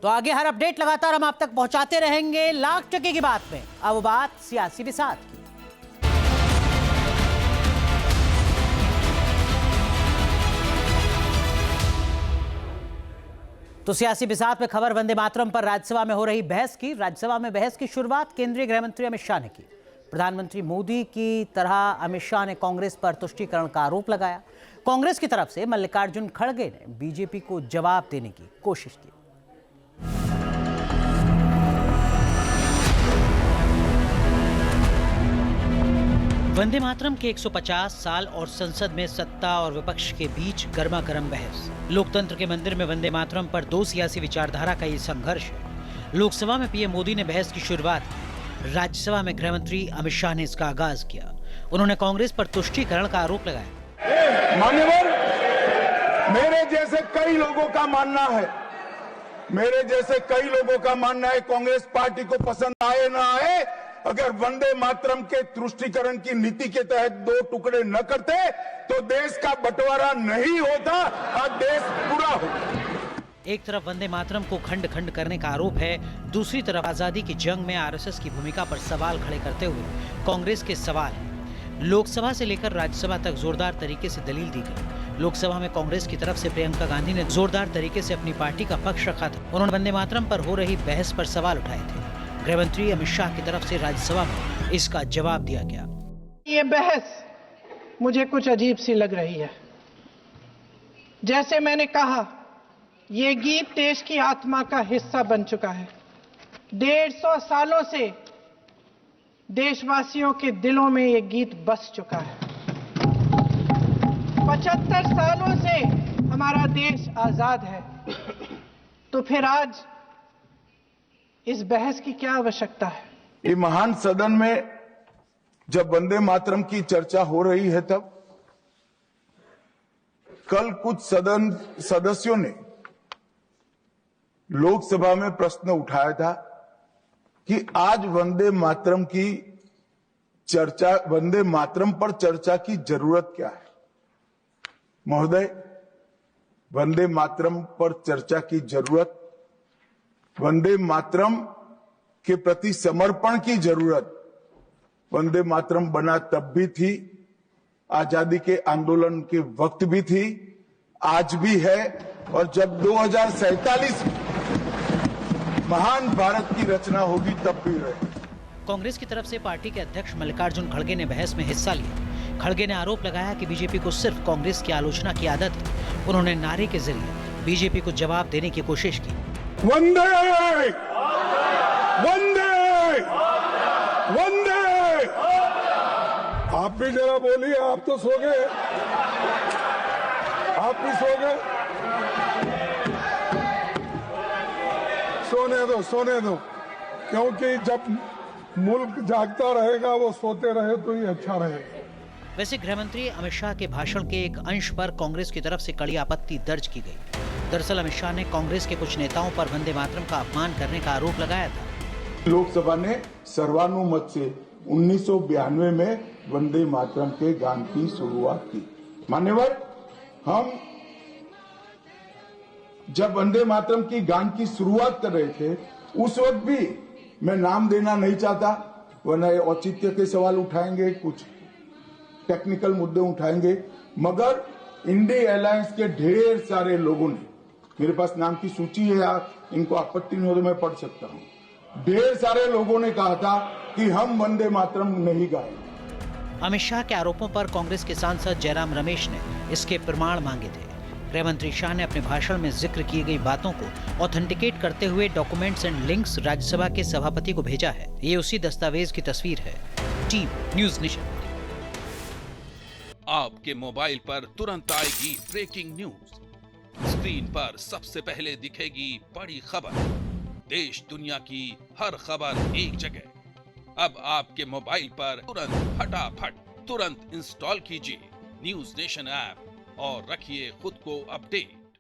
तो आगे हर अपडेट लगातार हम आप तक पहुंचाते रहेंगे। लाख टके की बात में अब बात सियासी बिसात की। तो सियासी बिसात में खबर वंदे मातरम पर राज्यसभा में हो रही बहस की। राज्यसभा में बहस की शुरुआत केंद्रीय गृह मंत्री अमित शाह ने की। प्रधानमंत्री मोदी की तरह अमित शाह ने कांग्रेस पर तुष्टीकरण का आरोप लगाया। कांग्रेस की तरफ से मल्लिकार्जुन खड़गे ने बीजेपी को जवाब देने की कोशिश की। वंदे मातरम के 150 साल और संसद में सत्ता और विपक्ष के बीच गर्मा गर्म बहस। लोकतंत्र के मंदिर में वंदे मातरम पर दो सियासी विचारधारा का ये संघर्ष है। लोकसभा में पीएम मोदी ने बहस की शुरुआत की। राज्यसभा में गृह मंत्री अमित शाह ने इसका आगाज किया। उन्होंने कांग्रेस पर तुष्टीकरण का आरोप लगाया। मान्यवर, मेरे जैसे कई लोगों का मानना है कांग्रेस पार्टी को पसंद आए ना आए, अगर वंदे मातरम के तुष्टीकरण की नीति के तहत दो टुकड़े न करते तो देश का बंटवारा नहीं होता और देश पूरा होता। एक तरफ वंदे मातरम को खंड खंड करने का आरोप है, दूसरी तरफ आजादी की जंग में आरएसएस की भूमिका पर सवाल खड़े करते हुए कांग्रेस के सवाल हैं। लोकसभा से लेकर राज्यसभा तक जोरदार तरीके से दलील दी गई। लोकसभा में कांग्रेस की तरफ से प्रियंका गांधी ने जोरदार तरीके से अपनी पार्टी का पक्ष रखा था। उन्होंने वंदे मातरम पर हो रही बहस पर सवाल उठाए थे। गृह मंत्री अमित शाह की तरफ से राज्यसभा में इसका जवाब दिया गया। ये बहस मुझे कुछ अजीब सी लग रही है। जैसे मैंने कहा, ये गीत देश की आत्मा का हिस्सा बन चुका है। 150 सालों से देशवासियों के दिलों में ये गीत बस चुका है। 75 सालों से हमारा देश आजाद है, तो फिर आज इस बहस की क्या आवश्यकता है? ये महान सदन में जब वंदे मातरम की चर्चा हो रही है, तब कल कुछ सदन सदस्यों ने लोकसभा में प्रश्न उठाया था कि आज वंदे मातरम पर चर्चा की जरूरत क्या है। महोदय, वंदे मातरम पर चर्चा की जरूरत, वंदे मातरम के प्रति समर्पण की जरूरत वंदे मातरम बना तब भी थी, आजादी के आंदोलन के वक्त भी थी, आज भी है, और जब 2047 महान भारत की रचना होगी तब भी रहे। कांग्रेस की तरफ से पार्टी के अध्यक्ष मल्लिकार्जुन खड़गे ने बहस में हिस्सा लिया। खड़गे ने आरोप लगाया कि बीजेपी को सिर्फ कांग्रेस की आलोचना की आदत है। उन्होंने नारे के जरिए बीजेपी को जवाब देने की कोशिश की। वंदे वंदे वंदे। आप भी जरा बोलिए, आप तो सो गए, आप भी सो गए। सोने दो, क्योंकि जब मुल्क जागता रहेगा वो सोते रहे तो ही अच्छा रहेगा। वैसे गृह मंत्री अमित शाह के भाषण के एक अंश पर कांग्रेस की तरफ से कड़ी आपत्ति दर्ज की गई। दरअसल अमित शाह ने कांग्रेस के कुछ नेताओं पर वंदे मातरम का अपमान करने का आरोप लगाया था। लोकसभा ने सर्वानुमत से 1992 में वंदे मातरम के गान की शुरुआत की। मान्यवर, हम जब वंदे मातरम की गान की शुरुआत कर रहे थे, उस वक्त भी मैं नाम देना नहीं चाहता, वरना औचित्य के सवाल उठाएंगे, कुछ टेक्निकल मुद्दे उठाएंगे, मगर इंडिया अलायंस के ढेर सारे लोगों ने, मेरे पास नाम की सूची है, इनको आपत्ति नहीं हो तो मैं पढ़ सकता हूं, ढेर सारे लोगों ने कहा था कि हम वंदे मातरम नहीं गाए। अमित शाह के आरोपों पर कांग्रेस के सांसद जयराम रमेश ने इसके प्रमाण मांगे थे। गृह मंत्री शाह ने अपने भाषण में जिक्र की गई बातों को ऑथेंटिकेट करते हुए डॉक्यूमेंट्स एंड लिंक्स राज्यसभा के सभापति को भेजा है। ये उसी दस्तावेज की तस्वीर है। Team news nation. आपके मोबाइल पर तुरंत आएगी ब्रेकिंग न्यूज। स्क्रीन पर सबसे पहले दिखेगी बड़ी खबर। देश दुनिया की हर खबर एक जगह। अब आपके मोबाइल पर तुरंत इंस्टॉल कीजिए न्यूज़ नेशन ऐप और रखिए खुद को अपडेट।